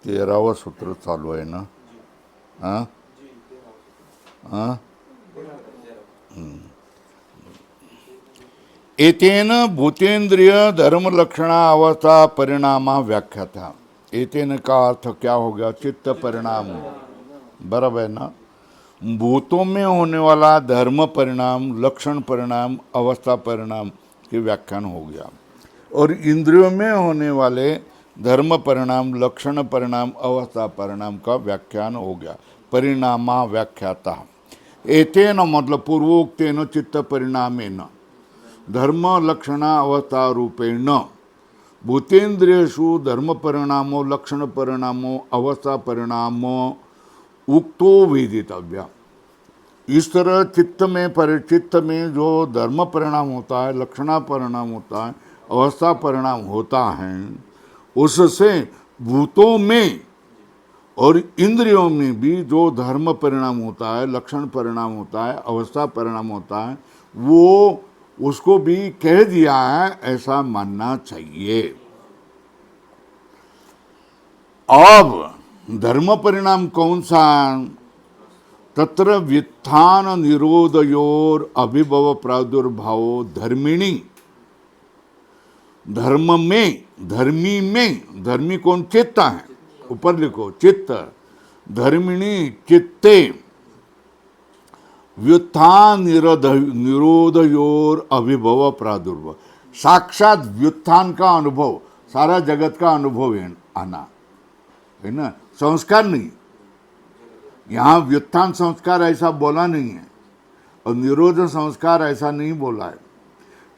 13वं सूत्र चालू आहे ना. हां हां एतेन भूतेंद्रिय धर्मलक्षणा अवस्था परिणामा व्याख्याता. एतेन का अर्थ क्या हो गया? चित्त परिणाम. बराबर है ना. भूतों में होने वाला धर्म परिणाम, लक्षण परिणाम, अवस्था परिणाम की व्याख्यान हो गया, और इंद्रियों में होने वाले धर्म परिणाम, लक्षण परिणाम, अवस्था परिणाम का व्याख्यान हो गया. परिणामा व्याख्याता. एतेन मतलब पूर्वोक्तेन चित्त परिणामेन धर्म लक्षणा अवस्था रूपेण भूतेन्द्रियेषु धर्म परिणामो, लक्षण परिणामो, अवस्था परिणामो उक्तो वेदितव्य. इस तरह चित्त में जो धर्म परिणाम होता है, लक्षणा परिणाम होता है, अवस्था परिणाम होता है, उससे भूतों में और इंद्रियों में भी जो धर्म परिणाम होता है, लक्षण परिणाम होता है, अवस्था परिणाम होता है, वो उसको भी कह दिया है, ऐसा मानना चाहिए. अब धर्म परिणाम कौन सा? तत्र व्युत्थान निरोधयोर अभिभव प्रादुर्भाव धर्मिणी. धर्म में, धर्मी में, धर्मी कौन? चित्त है. ऊपर लिखो चित्त. धर्मिणी चित्ते व्युत्थान निरोधयोर अभिभव प्रादुर्भाव. साक्षात व्युत्थान का अनुभव, सारा जगत का अनुभव है आना, है ना, संस्कार नहीं. यहाँ व्युत्थान संस्कार ऐसा बोला नहीं है, और निरोध संस्कार ऐसा नहीं बोला है.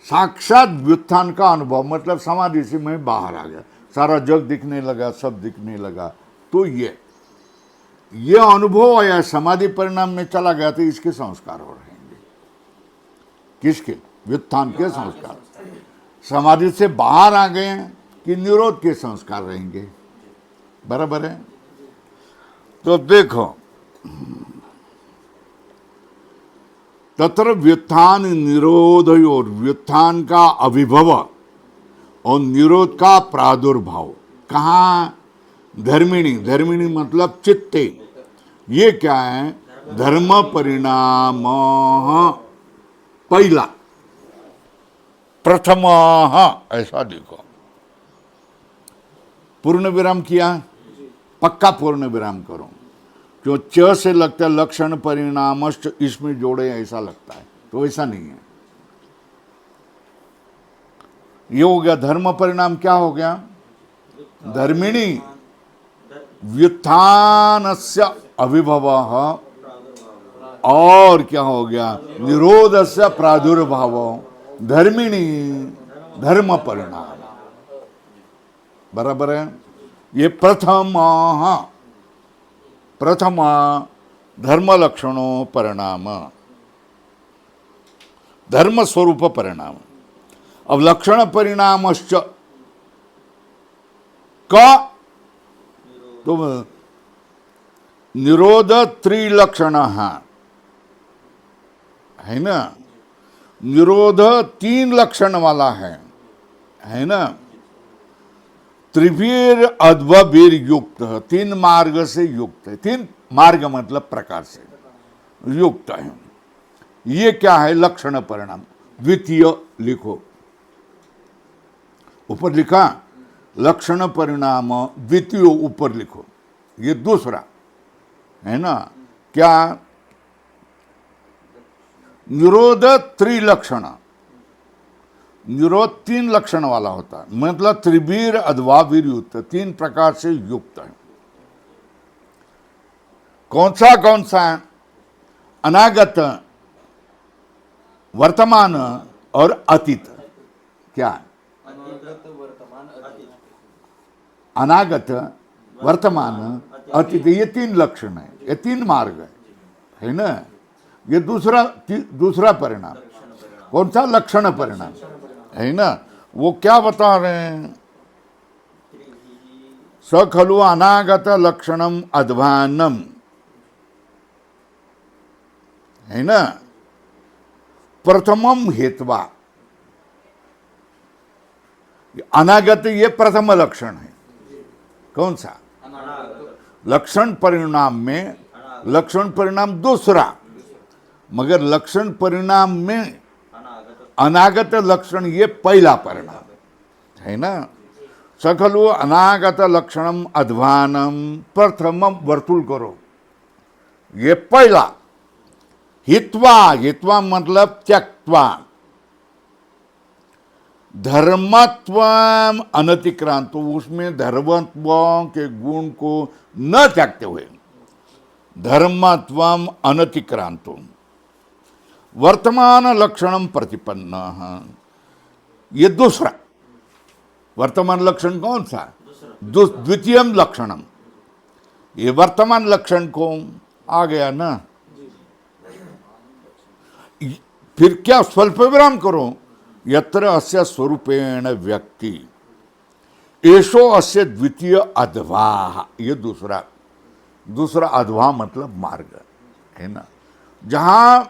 साक्षात व्युत्थान का अनुभव मतलब समाधि से मैं बाहर आ गया, सारा जग दिखने लगा, सब दिखने लगा. तो ये अनुभव आया, समाधि परिणाम में चला गया, तो इसके संस्कार हो रहेंगे. किसके? व्युत्थान के संस्कार. समाधि से बाहर आ गए कि निरोध के संस्कार रहेंगे. बराबर है. तो देखो, तत्र व्युत्थान निरोधयोर, व्युत्थान का अभिभव और निरोध का प्रादुर्भाव. कहाँ? धर्मिणी. धर्मिणी मतलब चित्ते. ये क्या है? धर्म परिणाम पहला, प्रथम, ऐसा देखो. पूर्ण विराम किया, पक्का पूर्ण विराम करो. जो च से लगता है लक्षण परिणामश्च, इसमें जोड़े ऐसा लगता है, तो ऐसा नहीं है. ये हो गया धर्म परिणाम. क्या हो गया? धर्मिणी व्युत्थानस्य अभिभवः, और क्या हो गया? निरोधस्य प्रादुर्भाव. धर्मिणी धर्म परिणाम. बराबर है. ये प्रथम धर्म लक्षणों परिणाम, धर्म स्वरूप परिणाम. अब लक्षण परिणामश्च का, तो निरोध त्रिलक्षण है ना. निरोध 3 लक्षण वाला है ना. त्रिवीर अध्वीर युक्त, 3 मार्ग से युक्त है. 3 मार्ग मतलब प्रकार से युक्त है. ये क्या है? लक्षण परिणाम. द्वितीय लिखो, ऊपर लिखा लक्षण परिणाम द्वितीय, ऊपर लिखो. ये दूसरा है ना. क्या? निरोध त्रिलक्षण. निरोध 3 लक्षण वाला होता है, मतलब त्रिवीर अथवा वीर युक्त, 3 प्रकार से युक्त है. कौन सा? अनागत, वर्तमान और अतीत. क्या? अनागत, वर्तमान, अतीत. ये 3 लक्षण है, ये 3 मार्ग है ना. ये दूसरा परिणाम. कौन सा? लक्षण परिणाम है ना. वो क्या बता रहे हैं? स खलु अनागत लक्षणम अध्वानम, है ना. प्रथमम हेत्वा. अनागत ये प्रथम लक्षण है. कौन सा? लक्षण परिणाम में लक्षण परिणाम दूसरा, मगर लक्षण परिणाम में अनागत लक्षण ये पहला परिणाम है ना। सकलु अनागत लक्षणम अध्वानम प्रथमम वर्तुल करो, ये पहला। हित्वा, हित्वा मतलब त्यक्त्वा, धर्मत्वम अनतिक्रांतो, उसमें धर्मत्वों के गुण को न त्यागते हुए, धर्मत्वम अनतिक्रांतो वर्तमान लक्षणम प्रतिपन्न, ये दूसरा। वर्तमान लक्षण कौन सा? द्वितीय लक्षणम, ये वर्तमान लक्षण को आ गया ना। फिर क्या स्वल्प विराम करो, यत्र अस्य स्वरूपेण व्यक्ति एषो अस्य द्वितीय अध्वा, ये दूसरा। दूसरा अध्वा मतलब मार्ग है ना, जहां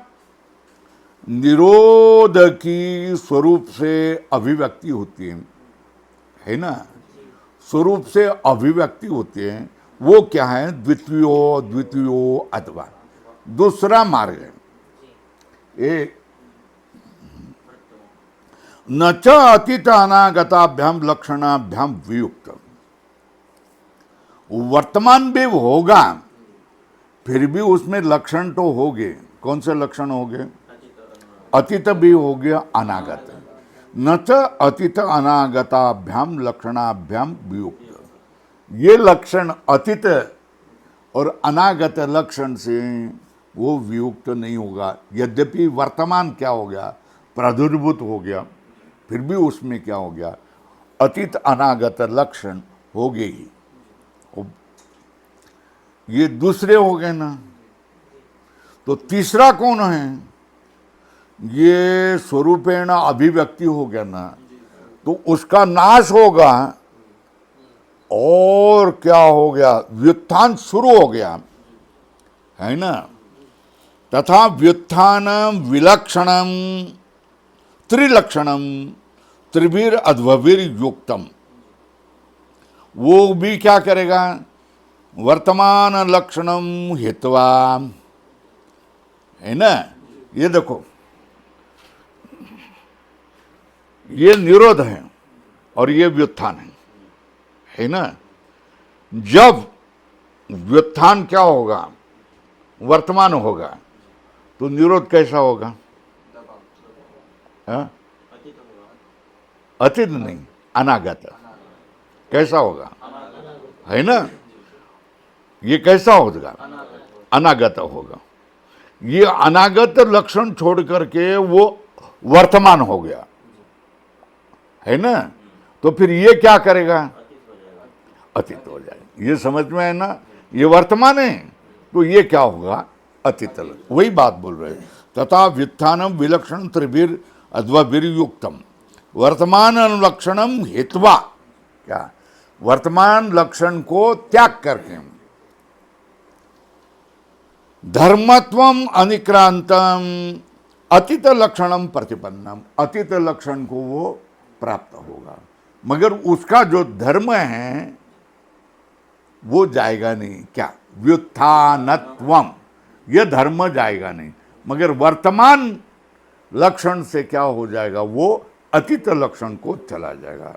निरोध की स्वरूप से अभिव्यक्ति होती है ना, स्वरूप से अभिव्यक्ति होती है, वो क्या है? द्वितीयो द्वितीयो अथवा दूसरा मार्ग है। एक न च अतीत अनागताभ्याम लक्षणाभ्याम वियुक्त, वर्तमान भी होगा, फिर भी उसमें लक्षण तो होंगे। कौन से लक्षण होंगे? अतीत भी हो गया, अनागत। न च अतीत अनागताभ्याम लक्षणाभ्याम वियुक्त, ये लक्षण अतीत और अनागत लक्षण से वो वियुक्त नहीं होगा। यद्यपि वर्तमान क्या हो गया? प्रादुर्भूत हो गया, फिर भी उसमें क्या हो गया? अतीत अनागत लक्षण हो गए ही। ये दूसरे हो गए ना। तो तीसरा कौन है? ये स्वरूपेण अभिव्यक्ति हो गया ना, तो उसका नाश होगा और क्या हो गया? व्युत्थान शुरू हो गया है ना। तथा व्युत्थानम विलक्षणम त्रिलक्षणम त्रिवीर अध्ववीर युक्तम, वो भी क्या करेगा? वर्तमान लक्षणम हित्वा, है ना। ये देखो, ये निरोध है और ये व्युत्थान है ना। जब व्युत्थान क्या होगा? वर्तमान होगा, तो निरोध कैसा होगा? हाँ? अतीत नहीं, अनागत। कैसा होगा? है ना। ये कैसा होगा? अनागत होगा। ये अनागत लक्षण छोड़ करके वो वर्तमान हो गया है ना। तो फिर ये क्या करेगा? अतीत हो जाएगा। ये समझ में है ना। ये वर्तमान है, तो ये क्या होगा? अतीत। वही बात बोल रहे हैं। तथा व्युत्थानम विलक्षण त्रिवीर अथवा वीरयुक्तम वर्तमान लक्षणम हित्वा, क्या? वर्तमान लक्षण को त्याग करके धर्मत्वम अनिक्रांतम अतीत लक्षणम प्रतिपन्नम, अतीत लक्षण को वो प्राप्त होगा, मगर उसका जो धर्म है वो जाएगा नहीं। क्या? व्युत्थानत्वम, ये धर्म जाएगा नहीं, मगर वर्तमान लक्षण से क्या हो जाएगा? वो अतीत लक्षण को चला जाएगा।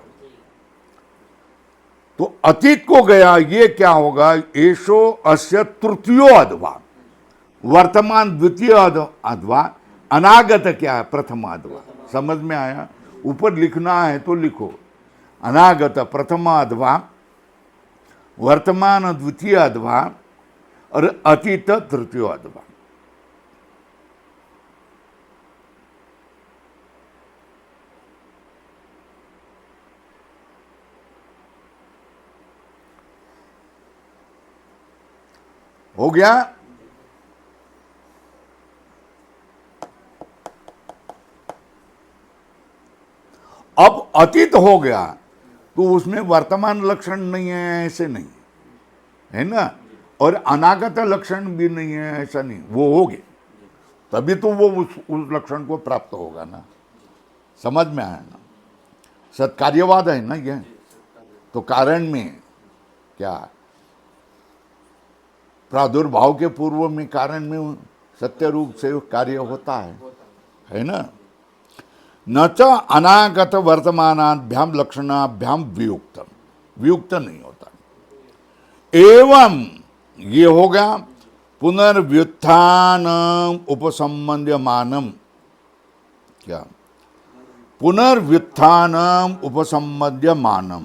तो अतीत को गया, ये क्या होगा? एषो अस्य तृतीयो अध्वा, वर्तमान द्वितीय अध्वा, अनागत क्या है? प्रथम अध्वा। समझ में आया? ऊपर लिखना है तो लिखो, अनागत प्रथम अध्वा, वर्तमान द्वितीय अध्वा और अतीत तृतीय अध्वा। हो गया? अब अतीत हो गया तो उसमें वर्तमान लक्षण नहीं है, ऐसे नहीं है ना, और अनागत लक्षण भी नहीं है, ऐसा नहीं। वो हो गए तभी तो वो उस लक्षण को प्राप्त होगा ना। समझ में आया ना। सत्कार्यवाद है ना ये। तो कारण में क्या? प्रादुर्भाव के पूर्व में कारण में सत्य रूप से कार्य होता है ना। न च अनागत वर्तमानाभ्याम लक्षणाभ्याम वियुक्तम, वियुक्त नहीं होता। एवं ये हो गया पुनर्व्युत्थान उपसंबंध्यमानम, क्या पुनर्व्युत्थानम उपसंबंध्यमानम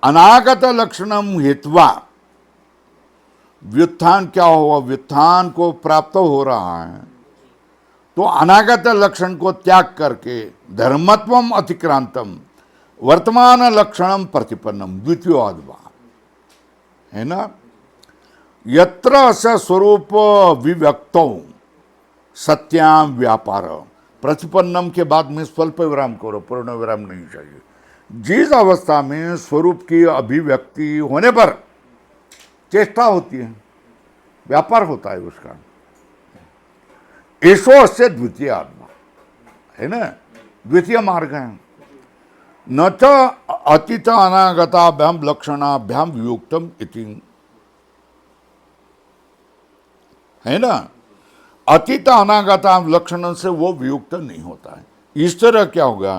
अनागत लक्षणम हित्वा, व्युत्थान क्या हुआ, व्युत्थान को प्राप्त हो रहा है तो अनागत लक्षण को त्याग करके धर्मत्वम अतिक्रांतम वर्तमान लक्षणम प्रतिपन्नम द्वितीयोद्वा, है ना। यत्र अस्य स्वरूप विव्यक्तौ सत्याम व्यापार, प्रतिपन्नम के बाद में स्वल्प विराम करो, पूर्ण विराम नहीं चाहिए। जिस अवस्था में स्वरूप की अभिव्यक्ति होने पर चेष्टा होती है, व्यापार होता है उसका, एसो से द्वितीय आत्मा, है ना, द्वितीय मार्ग है। न च अतीत अनागताभ्याम लक्षणाभ्याम वियुक्तम इति, है ना। अतीत अनागताभ्याम लक्षण से वो वियुक्त नहीं होता है। इस तरह क्या होगा,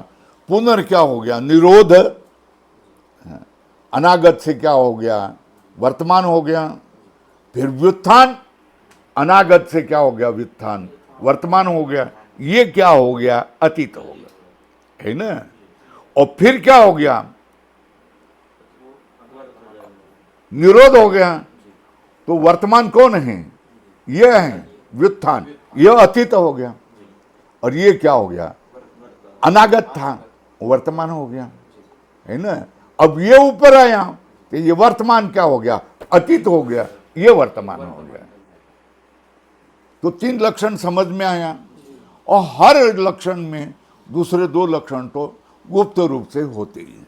पुनर् क्या हो गया, निरोध, अनागत से क्या हो गया, वर्तमान हो गया, फिर व्युत्थान, अनागत से क्या हो गया, व्युत्थान, वर्तमान हो गया, ये क्या हो गया, अतीत हो गया, है ना। और फिर क्या हो गया, निरोध हो गया, तो वर्तमान कौन है, ये है व्युत्थान, ये अतीत हो गया, और ये क्या हो गया, अनागत था, वर्तमान हो गया, है ना। अब ये ऊपर आया तो ये वर्तमान क्या हो गया, अतीत हो गया, ये वर्तमान हो गया। तो तीन लक्षण समझ में आया, और हर लक्षण में दूसरे दो लक्षण तो गुप्त रूप से होते ही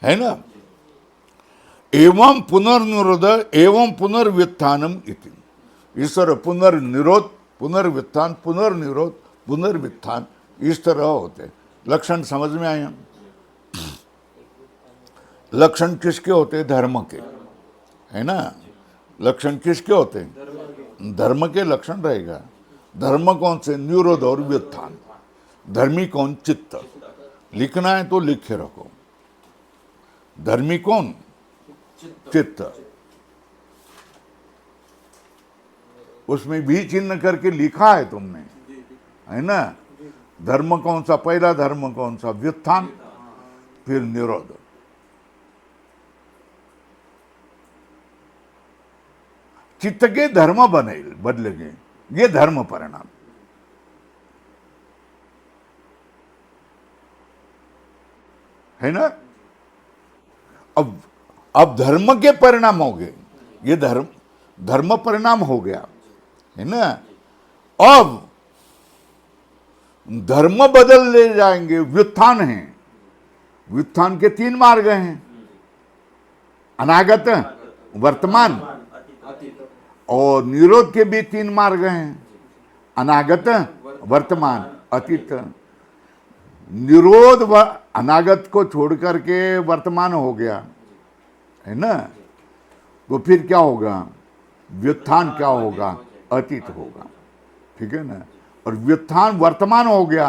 है ना। एवं पुनर्निरोध एवं पुनर्व्युत्थानम इति, इस तरह पुनर्निरोध, पुनर्व्युत्थान, पुनर्निरोध, पुनर्व्युत्थान, इस तरह होते लक्षण। समझ में आया। लक्षण किसके होते, धर्म के, है ना। लक्षण किसके होते, धर्म के लक्षण रहेगा। धर्म कौन से, निरोध और व्युत्थान। धर्मी कौन, चित्त। लिखना है तो लिखे रखो, धर्मी कौन, चित्त। उसमें भी चिन्ह करके लिखा है तुमने, है ना। धर्म कौन सा, पहला धर्म कौन सा, व्युत्थान, फिर निरोध। चित्त के धर्म बदलेंगे, ये धर्म परिणाम, है ना। अब धर्म के परिणाम हो गए, ये धर्म परिणाम हो गया, है ना। अब धर्म बदल ले जाएंगे, व्युत्थान है। व्युत्थान के तीन मार्ग हैं, अनागत, वर्तमान, और निरोध के भी तीन मार्ग हैं, अनागत, वर्तमान, अतीत। निरोध अनागत को छोड़ करके वर्तमान हो गया, है ना। तो फिर क्या होगा, व्युत्थान क्या होगा, अतीत होगा, ठीक है ना। और व्युत्थान वर्तमान हो गया,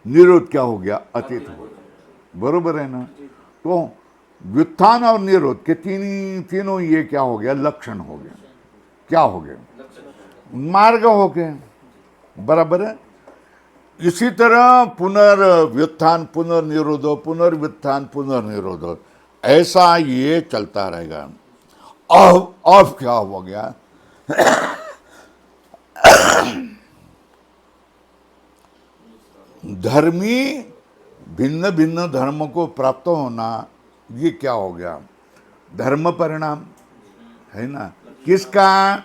निरोध क्या हो गया, अतीत हो गया, बरोबर है ना। तो व्युत्थान और निरोध के तीनों ये क्या हो गया, लक्षण हो गया, क्या हो गया, मार्ग हो गए, बराबर है। इसी तरह पुनर्व्युत्थान, पुनर्निरोध, पुनर्व्युत्थान, पुनर्निरोध, ऐसा ये चलता रहेगा। अब क्या हो गया, धर्मी भिन्न भिन्न धर्म को प्राप्त होना, ये क्या हो गया, धर्म परिणाम, है ना। किसका,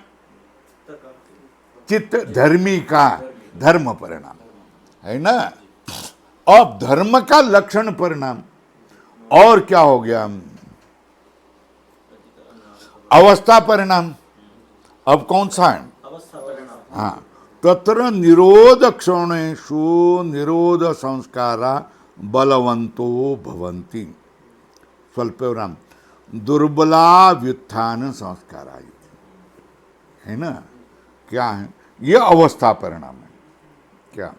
चित्त धर्मी का धर्म परिणाम, है ना। अब धर्म का लक्षण परिणाम, और क्या हो गया, अवस्था परिणाम। अब कौन सा है, हाँ, तत्र निरोध क्षणेषु निरोध संस्कारा बलवंतो भवन्ति, स्वल्प विराम। दुर्बला व्युत्थान संस्कार आई है ना। क्या है ये अवस्था परिणाम है। क्या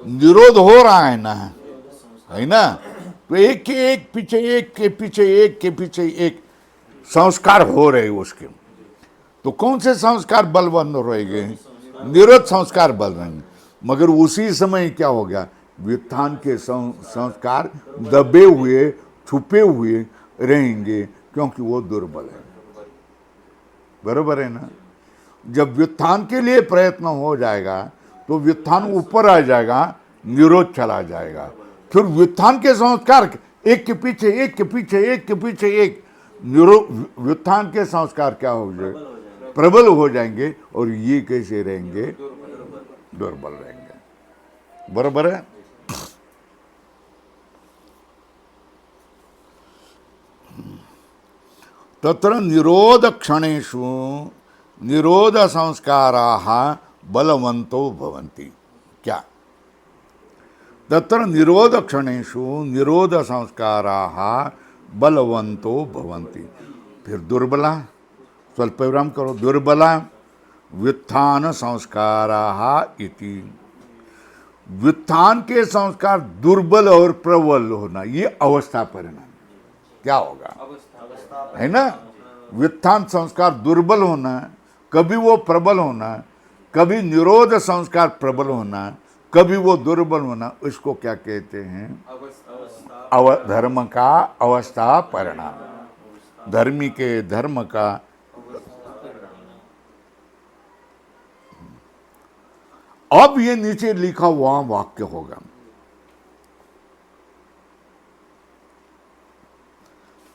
निरोध हो रहा है ना। तो एक के एक पीछे एक के पीछे एक के पीछे एक संस्कार हो रहे उसके। तो कौन से संस्कार बलवंत रहेंगे? निरोध संस्कार बल रहेंगे। मगर उसी समय क्या हो गया, व्युत्थान के संस्कार दबे हुए छुपे हुए रहेंगे, क्योंकि वो दुर्बल है। बरोबर है ना। जब व्युत्थान के लिए प्रयत्न हो जाएगा तो व्युत्थान ऊपर आ जाएगा, निरोध चला जाएगा। फिर व्युत्थान के संस्कार एक के पीछे एक के पीछे एक के पीछे एक, व्युत्थान के संस्कार क्या हो जाएगा, प्रबल हो जाएंगे। और ये कैसे रहेंगे? दुर्बल रहेंगे। बरोबर है। तत्र निरोध क्षणेषु निरोध संस्काराः बलवन्तो भवन्ति। क्या तत्र निरोध क्षणेषु निरोध संस्काराः बलवन्तो भवन्ति। फिर दुर्बला, स्वल्प विराम करो, दुर्बला व्युत्थान संस्काराः इति। व्युत्थान के संस्कार दुर्बल और प्रबल होना, ये अवस्था परिणाम क्या होगा, है ना। व्युत्थान संस्कार दुर्बल होना, कभी वो प्रबल होना, कभी निरोध संस्कार प्रबल होना, कभी वो दुर्बल होना, इसको क्या कहते हैं? धर्म का अवस्था परिणाम। धर्मी के धर्म का अब ये नीचे लिखा हुआ वाक्य होगा,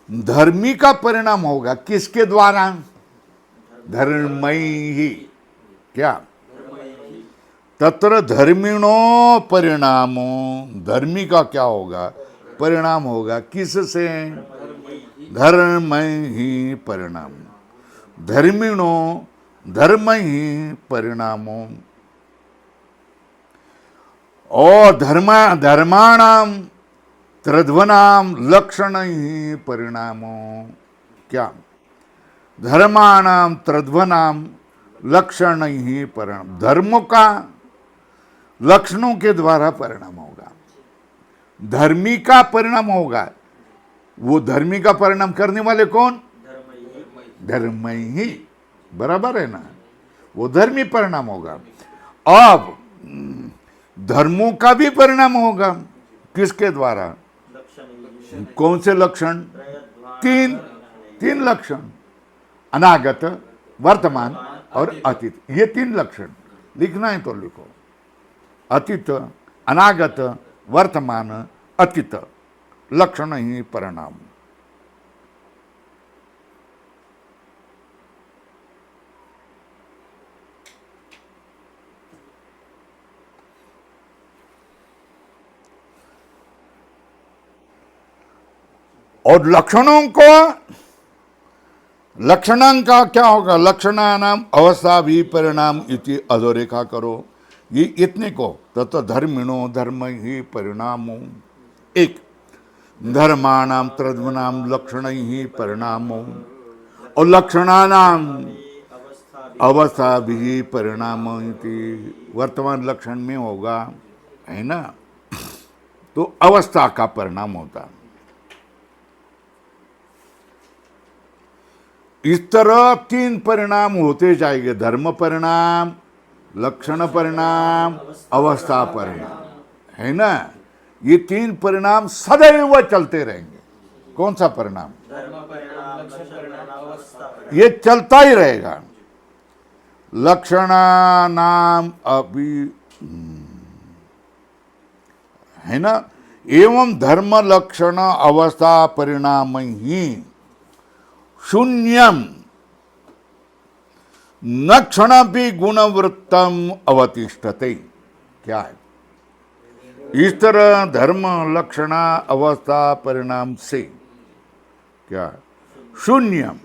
धर्मी का परिणाम होगा किसके द्वारा? धर्मई ही। क्या तत्र धर्मिणो परिणामो, धर्मी का क्या होगा? परिणाम होगा किससे? धर्मई ही परिणाम। धर्मिणो धर्म ही परिणामो। और धर्माणाम त्रध्वनाम लक्षण ही परिणामो। क्या धर्माणाम त्रध्वनाम लक्षण ही परिणाम। धर्मों का लक्षणों के द्वारा परिणाम होगा। धर्मी का परिणाम होगा। वो धर्मी का परिणाम करने वाले कौन? धर्म ही। बराबर है ना। वो धर्मी परिणाम होगा। अब धर्मों का भी परिणाम होगा किसके द्वारा? कौन से लक्षण? तीन लक्षण, अनागत, वर्तमान और अतीत। ये तीन लक्षण लिखना है तो लिखो। अतीत, अनागत, वर्तमान, अतीत, लक्षण ही परिणाम। और लक्षणों को, लक्षणां का क्या होगा? लक्षणानाम अवस्था भी परिणाम इति अधोरेखा करो। ये इतने को तथा धर्मिणो धर्म ही परिणामो। एक धर्माणाम त्रध्वनाम लक्षण ही परिणामो। और लक्षणानाम अवस्था भी परिणाम इति वर्तमान लक्षण में होगा, है ना। तो अवस्था का परिणाम होता है। इस तरह तीन परिणाम होते जाएंगे, धर्म परिणाम, लक्षण परिणाम, अवस्था परिणाम, है ना। ये तीन परिणाम सदैव चलते रहेंगे। कौन सा परिणाम? ये चलता ही रहेगा। लक्षणानाम अभी, है ना। एवं धर्म लक्षण अवस्था परिणाम ही शून्यम न क्षणपि गुणवृत्तम अवतिष्ठते। क्या है? इस तरह धर्म लक्षण अवस्था परिणाम से क्या है? शून्यम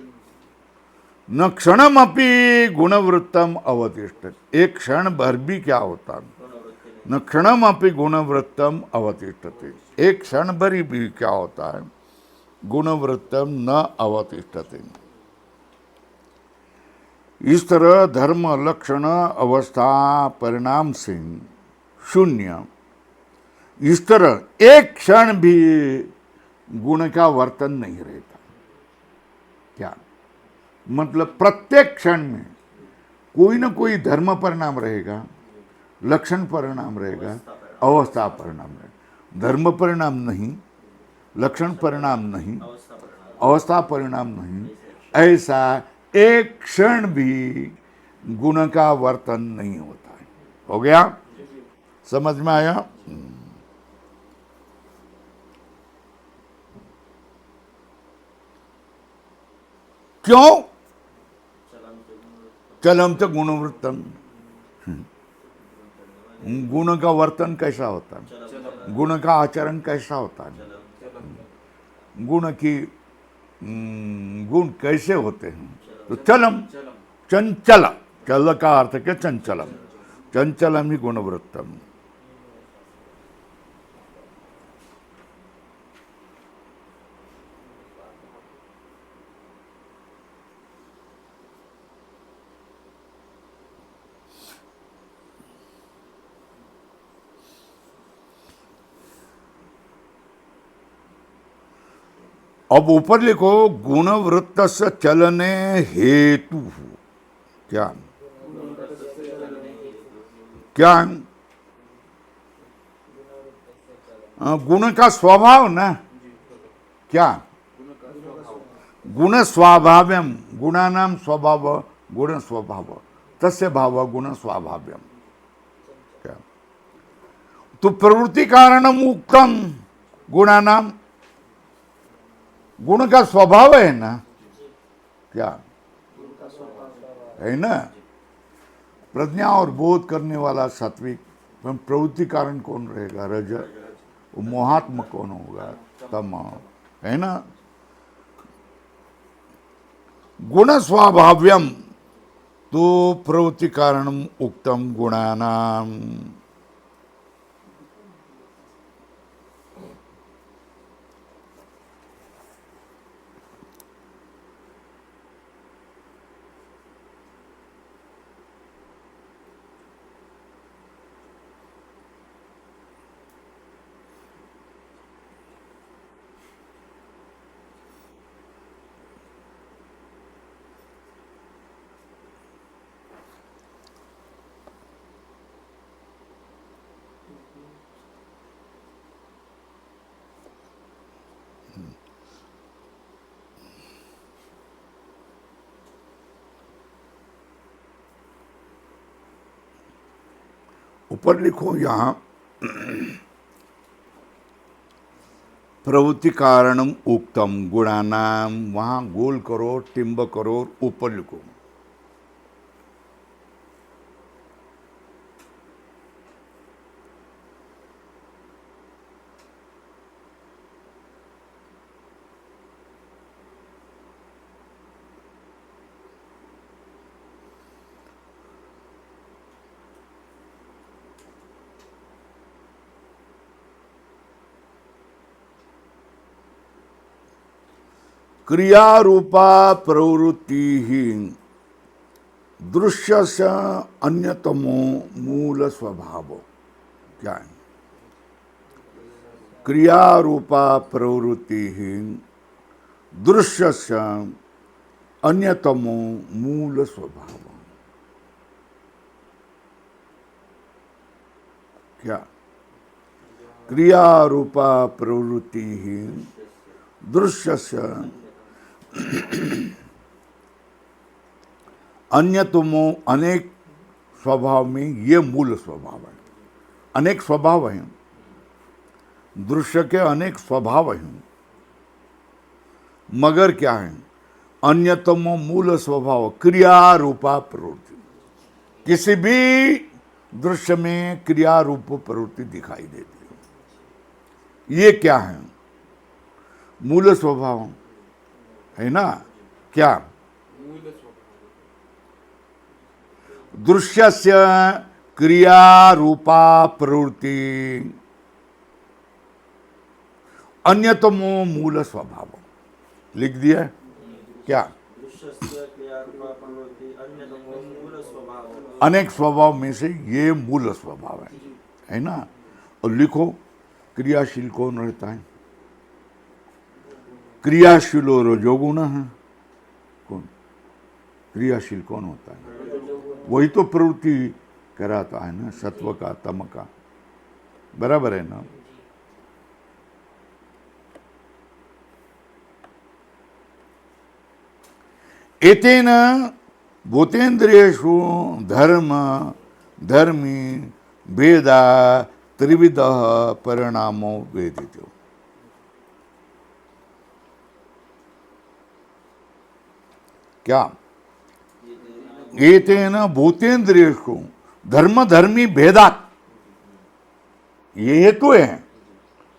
न क्षणमपि गुणवृत्तम अवतिष्ठते। एक क्षण भर भी क्या होता? न क्षणमपि गुणवृत्तम अवतिष्ठते। एक क्षण भर भी क्या होता है? गुणवृत्तम न अवतिष्ठते। इस तरह धर्म लक्षण अवस्था परिणाम से शून्य, इस तरह एक क्षण भी गुण का वर्तन नहीं रहता। क्या मतलब? प्रत्येक क्षण में कोई ना कोई धर्म परिणाम रहेगा, लक्षण परिणाम रहेगा, अवस्था परिणाम रहेगा। धर्म परिणाम नहीं, लक्षण परिणाम नहीं, अवस्था परिणाम नहीं, ऐसा एक क्षण भी गुण का वर्तन नहीं होता है। हो गया? समझ में आया? क्यों? चलम तो गुणवृत्तम। गुण का वर्तन कैसा होता है? गुण का आचरण कैसा होता है? गुण की गुण कैसे होते हैं? तो चलम, चंचल। चल का अर्थ क्या? चंचलम। चंचलम ही गुणवृत्तम। अब ऊपर लिखो, गुणवृत्त से चलने हेतु। क्या क्या? गुण का स्वभाव ना। क्या? गुण स्वाभाव्यम। गुणानाम स्वभाव गुण स्वभाव, तस्य भाव गुण स्वाभाव्यम। क्या? तो प्रवृत्ति कारणम उक्तम गुणानाम। गुण का स्वभाव है ना। क्या है ना? प्रज्ञा और बोध करने वाला सात्विक। प्रवृत्ति कारण कौन रहेगा? रज। वो मोहात्म कौन होगा? तम। है ना? गुण स्वाभाव्यम तो प्रवृत्ति कारणम उक्तम गुणानाम। ऊपर लिखो यहां, प्रवृत्ति कारणम उक्तम गुणानाम। वहां गोल करो, टिम्ब करो, ऊपर लिखो। क्रिया रूपा प्रवृत्ति ही दृश्य से अन्यतमो मूल स्वभाव। क्या है? क्रिया रूपा प्रवृत्ति ही दृश्य से अन्यतमो मूल स्वभाव। क्या? क्रिया रूपा प्रवृत्ति ही दृश्य से अन्यतमो, अनेक स्वभाव में ये मूल स्वभाव है। अनेक स्वभाव हैं, दृश्य के अनेक स्वभाव हैं, मगर क्या है? अन्यतमो मूल स्वभाव क्रिया रूपा प्रवृत्ति। किसी भी दृश्य में क्रिया रूप प्रवृत्ति दिखाई देती है। ये क्या है? मूल स्वभाव है ना। क्या? दृश्यस्य क्रिया रूपा प्रवृत्ति अन्यतमो मूल स्वभाव। लिख दिया क्या? दृश्यस्य क्रियारूपा प्रवृत्ति अन्यतमो मूल स्वभाव। अनेक स्वभाव में से ये मूल स्वभाव है ना? और लिखो, क्रियाशील कौन रहता है? क्रियाशील और रजोगुण है। कौन क्रियाशील कौन होता है? वही तो प्रवृत्ति कराता है ना, सत्व का, तम का। बराबर है ना? एतेन भूतेन्द्रियेषु धर्म धर्मी भेदा त्रिविध परिणामो वेदितो। क्या? एतेन भूतेन्द्रियेषु धर्म धर्मी भेदात, ये हेतु है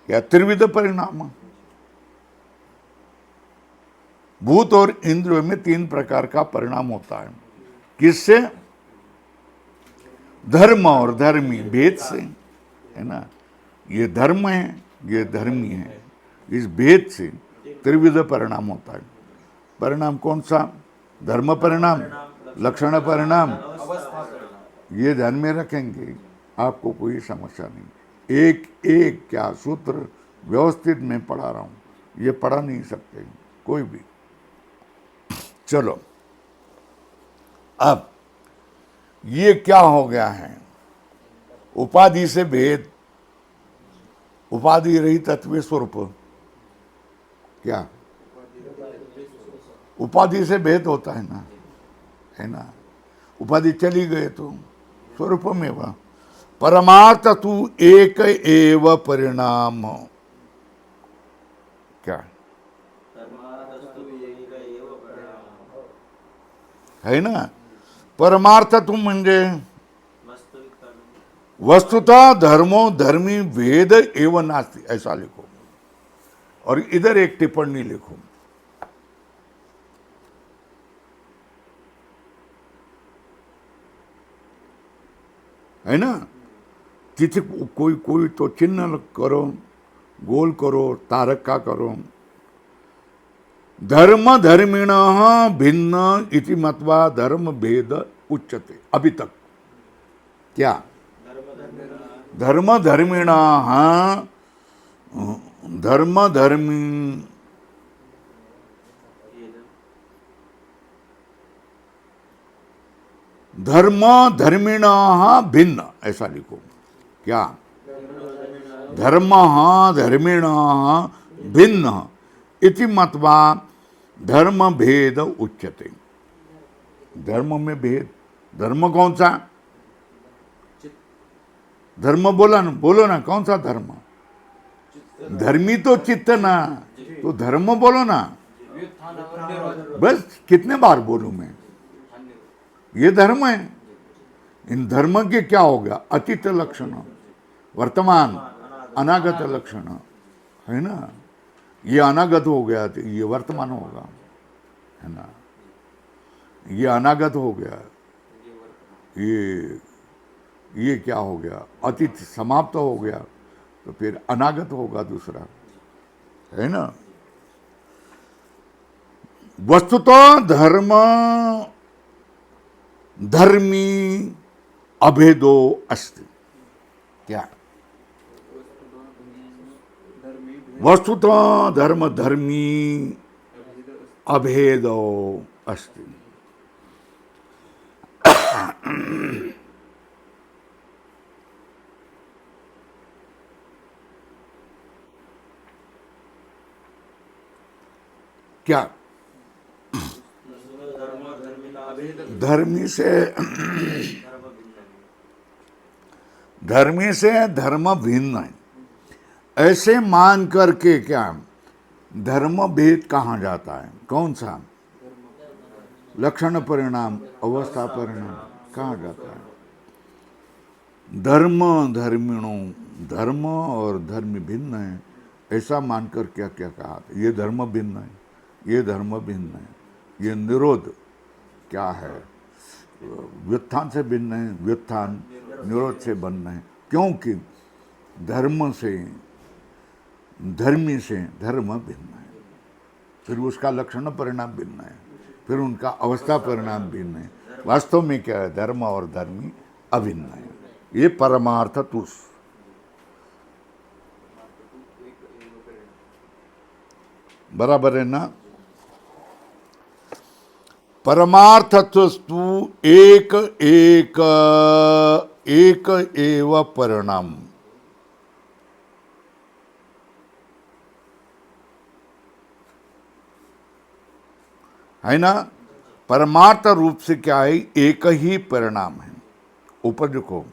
या त्रिविध परिणाम? भूत और इंद्रियों में 3 प्रकार का परिणाम होता है। किससे? धर्म और धर्मी भेद से, है ना? ये धर्म है, ये धर्मी है। इस भेद से त्रिविध परिणाम होता है। परिणाम कौन सा? धर्म परिणाम, लक्षण परिणाम। ये ध्यान में रखेंगे, आपको कोई समस्या नहीं। एक एक क्या सूत्र व्यवस्थित मैं पढ़ा रहा हूं, ये पढ़ा नहीं सकते कोई भी। चलो, अब ये क्या हो गया है? उपाधि से भेद, उपाधि रही तत्व स्वरूप। क्या? उपाधि से भेद होता है ना, है ना? उपाधि चली गई तो स्वरूप में वह परमार्थ तू एक एव परिणाम। क्या है ना? परमार्थ तू म्हणजे वस्तुतः धर्मो धर्मी भेद एवं नास्ति, ऐसा लिखो। और इधर एक टिप्पणी लिखो, है ना? तिथे कोई कोई तो चिन्ह करो, गोल करो, तारक का करो। धर्म धर्मिण भिन्न इति मत्वा धर्म भेद उच्यते। अभी तक क्या? धर्म धर्मिण, धर्म धर्मी, धर्म धर्मिण भिन्न, ऐसा लिखो। क्या? धर्म धर्मिण भिन्न इति मत्वा धर्म भेद उच्यते। धर्म में भेद। धर्म कौन सा? धर्म बोलो ना, कौन सा धर्म? धर्मी तो चित्त ना, तो धर्म बोलो ना। बस कितने बार बोलूं मैं? ये धर्म है। इन धर्म के क्या हो गया? अतीत लक्षण, वर्तमान, अनागत लक्षण, है ना? ये अनागत हो गया तो ये वर्तमान होगा, है ना? ये अनागत हो गया, ये क्या हो गया? अतीत समाप्त हो गया तो फिर अनागत होगा दूसरा, है ना? वस्तुतः धर्म धर्मी अभेदो अस्ति। क्या? वस्तुतः धर्म धर्मी अभेदो अस्ति। क्या? धर्मी से धर्म भिन्न है, ऐसे मान करके क्या धर्म भेद कहाँ जाता है? कौन सा? लक्षण परिणाम, अवस्था परिणाम कहाँ जाता है? धर्म धर्मिणों, धर्म और धर्म भिन्न है, ऐसा मानकर क्या क्या कहा? ये धर्म भिन्न है, ये धर्म भिन्न है। ये निरोध क्या है? व्युत्थान से भिन्न है, व्युत्थान निरोध से भिन्न है। क्योंकि धर्म से, धर्मी से धर्म भिन्न है। फिर उसका लक्षण परिणाम भिन्न है, फिर उनका अवस्था परिणाम भिन्न है। वास्तव में क्या है, धर्म और धर्मी अभिन्न है। ये परमार्थ तुष, बराबर है ना। परमार्थस्तु एक एक एक एव परिणाम, है ना। परमार्थ रूप से क्या है, एक ही परिणाम है। ऊपर देखो,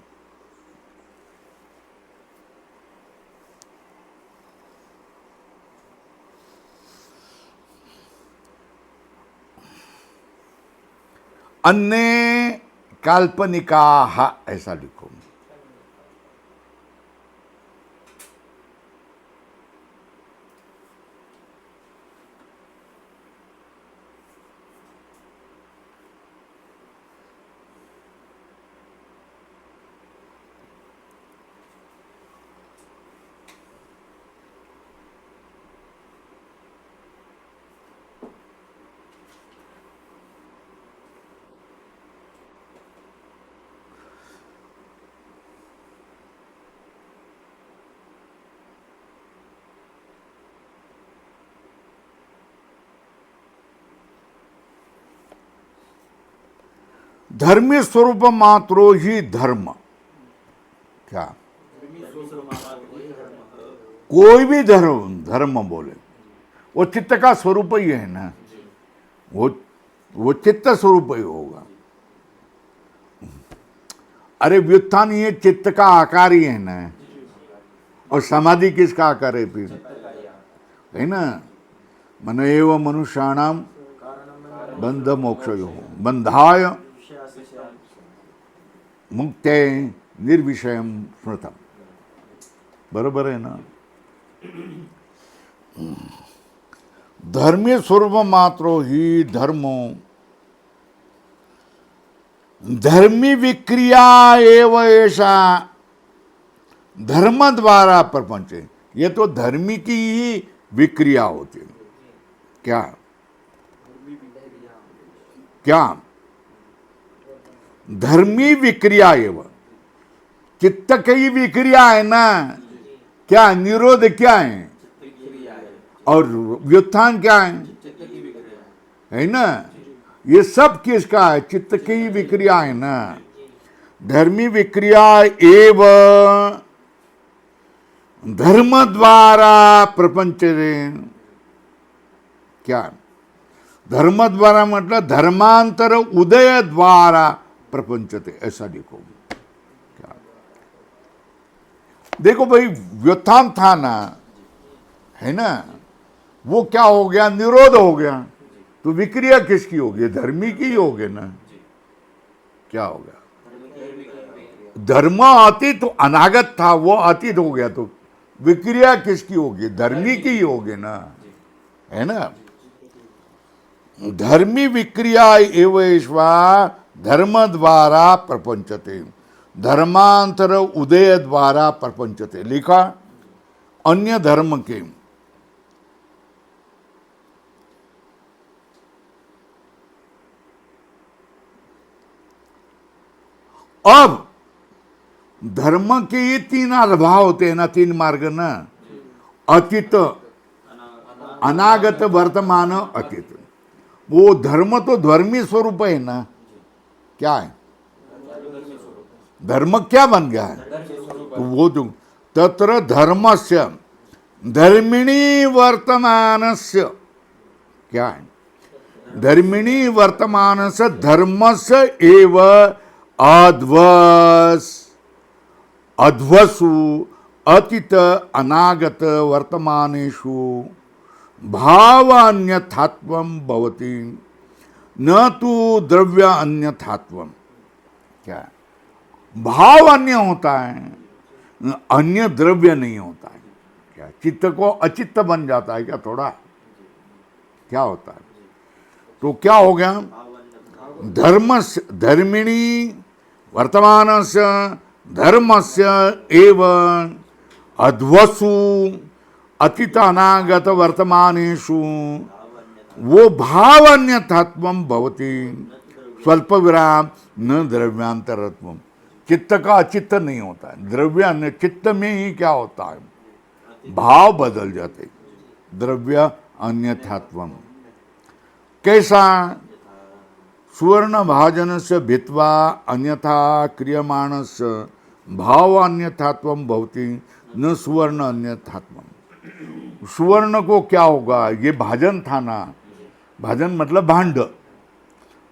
अन्य काल्पनिका, ऐसा लिखो। धर्मी स्वरूप मात्रो ही धर्म, क्या कोई भी धर्म बोले वो चित्त का स्वरूप ही है ना, वो चित्त स्वरूप ही होगा। अरे व्युत्थान ये चित्त का आकार ही है ना, और समाधि किसका आकार है फिर, है ना। मन एव मनुष्याणाम बंध मोक्षयो बंधाय मुक्ते निर्विषयम स्मृतम, बरोबर है ना। धर्मी स्वरूप मात्रो ही धर्मो, धर्मी विक्रिया एव ऐसा, धर्म द्वारा प्रपंच, ये तो धर्मी की ही विक्रिया होती है। क्या क्या धर्मी विक्रिया एवं, चित्त की विक्रिया है ना। क्या निरोध क्या है, और व्युत्थान क्या है ना। ये सब किसका है, चित्त की विक्रिया है ना। धर्मी विक्रिया एवं धर्म द्वारा प्रपंच, क्या धर्म द्वारा मतलब धर्मांतर उदय द्वारा प्रपंचते, ऐसा लिखो। क्या देखो भाई, व्युत्थान था ना, है ना, वो क्या हो गया, निरोध हो गया, तो विक्रिया किसकी होगी, धर्मी की होगी ना। क्या हो गया, धर्म अतीत अनागत था, वो अतीत हो गया, तो विक्रिया किसकी होगी, धर्मी की ही होगी ना, है ना। धर्मी विक्रिया एवैश्वा धर्म द्वारा प्रपंचते, धर्मांतर उदय द्वारा प्रपंचते, लिखा। अन्य धर्म के अब धर्म के ये तीन अभाव होते हैं ना, तीन मार्ग ना, अतीत अनागत वर्तमान अतीत। वो धर्म तो धर्मी स्वरूप है ना, क्या है, धर्म क्या बन गया है, तो वो जो तत्र धर्मस्य धर्मिणी वर्तमानस्य, क्या है, धर्मिणी वर्तमानस्य धर्मस्य एव अध्वसु अतीत अनागत वर्तमानेषु भाव अन्यथात्वम भवति, न तो द्रव्य अन्यथात्वम। क्या भाव अन्य होता है, अन्य द्रव्य नहीं होता है। क्या चित्त को अचित्त बन जाता है क्या, थोड़ा क्या होता है, तो क्या हो गया, धर्मस्य धर्मिणी वर्तमानस्य धर्मस्य एवं अध्वसु अतीत अनागत वर्तमानेषु वो भाव अन्यथात्वम भवती स्वल्प विराम न द्रव्यांतरत्वम। चित्त का अचित्त नहीं होता है, द्रव्य अन्य, चित्त में ही क्या होता है, भाव बदल जाते, द्रव्य अन्यथात्वम। कैसा? सुवर्ण भाजन से भित्वा अन्यथा क्रियमाणस्य भाव अन्यथात्वम भवति न सुवर्ण अन्यथात्वम। सुवर्ण को क्या होगा, ये भाजन था ना, भाजन मतलब भांड,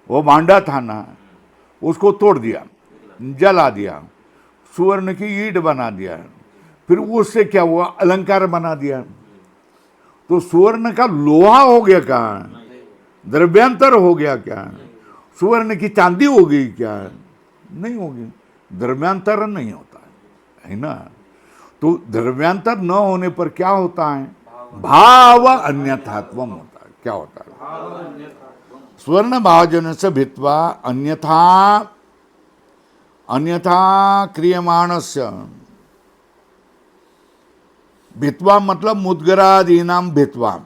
वो भांडा था ना, उसको तोड़ दिया, जला दिया, सुवर्ण की ईंट बना दिया, फिर उससे क्या हुआ, अलंकार बना दिया। तो सुवर्ण का लोहा हो गया क्या, द्रव्यांतर हो गया क्या, सुवर्ण की चांदी हो गई क्या, नहीं होगी, द्रव्यांतर नहीं होता है ना। तो द्रव्यांतर न होने पर क्या होता है, भाव अन्यथात्वम होता है। क्या होता है? स्वर्ण भावजन से भित्वा अन्यथा अन्यथा क्रियमाणस्य, भित्वा मतलब मुद्गरादीनाम भित्वा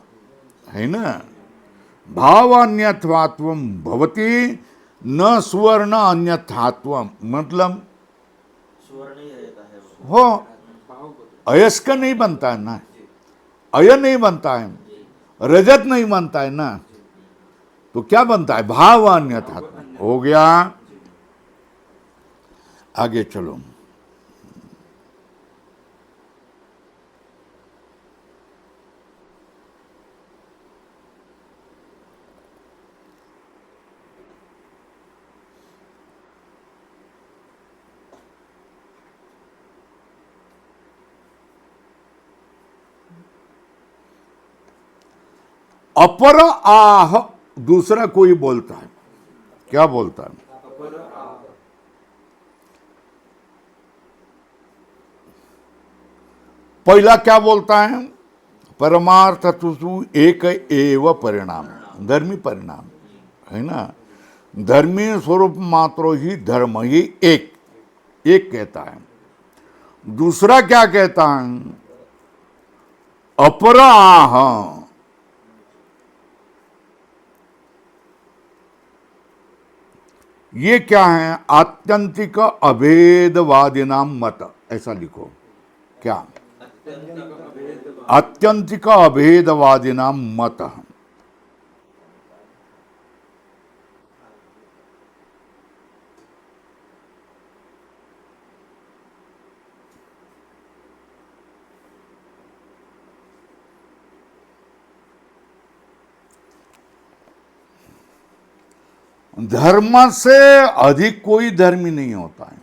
है ना, भाव अन्यथात्वम भवति न सुवर्ण अन्यथात्वम, मतलब स्वर्ण ही रहता है वो। हो, अयस्क नहीं बनता है ना, अय नहीं बनता है, रजत नहीं बनता है ना, तो क्या बनता है, भाव अन्यथात्वम हो गया। आगे चलो, अपर आह दूसरा कोई बोलता है, क्या बोलता है, पहला क्या बोलता है, परमार्थ तु एक एव परिणाम, धर्मी परिणाम है ना, धर्मी स्वरूप मात्र ही धर्म ही एक कहता है। दूसरा क्या कहता है, अपर आह, ये क्या है, आत्यंतिक अभेदवादी नाम मत, ऐसा लिखो। क्या? आत्यंतिक अभेदवादी नाम मत। धर्म से अधिक कोई धर्मी नहीं होता है।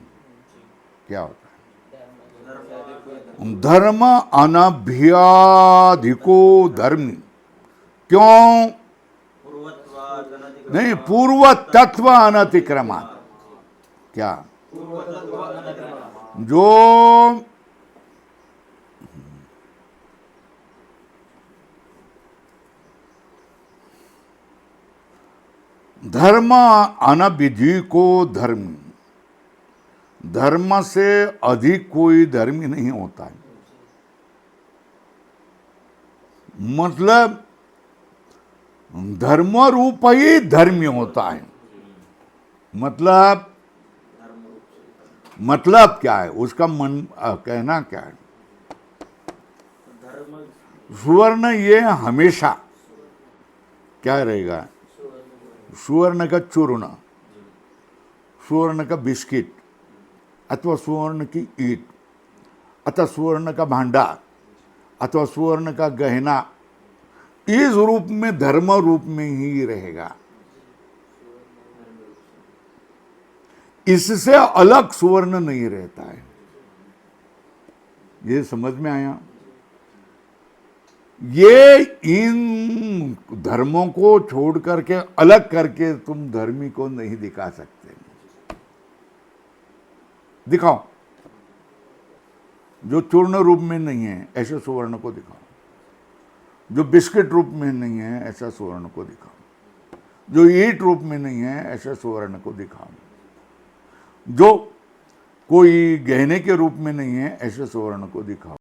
क्या होता है, धर्म अनभ्याधिको धर्मी। क्यों? पूर्वत्वात् अनधिकृत। नहीं, पूर्व तत्व अनतिक्रमात्। क्या? जो धर्म अनविधि को धर्मी, धर्म से अधिक कोई धर्मी नहीं होता है। मतलब धर्म रूप ही धर्मी होता है। मतलब क्या है उसका मन कहना क्या है, धर्म सुवर्ण ये हमेशा क्या रहेगा, सुवर्ण का चूर्ण, सुवर्ण का बिस्किट, अथवा सुवर्ण की ईट, अथवा सुवर्ण का भांडा, अथवा सुवर्ण का गहना, इस रूप में धर्म रूप में ही रहेगा। इससे अलग सुवर्ण नहीं रहता है। ये समझ में आया? ये इन धर्मों को छोड़ करके अलग करके तुम धर्मी को नहीं दिखा सकते। दिखाओ, जो चूर्ण रूप में नहीं है ऐसे सुवर्ण को दिखाओ, जो बिस्किट रूप में नहीं है ऐसा सुवर्ण को दिखाओ, जो ईंट रूप में नहीं है ऐसा सुवर्ण को दिखाओ, जो कोई गहने के रूप में नहीं है ऐसे सुवर्ण को दिखाओ।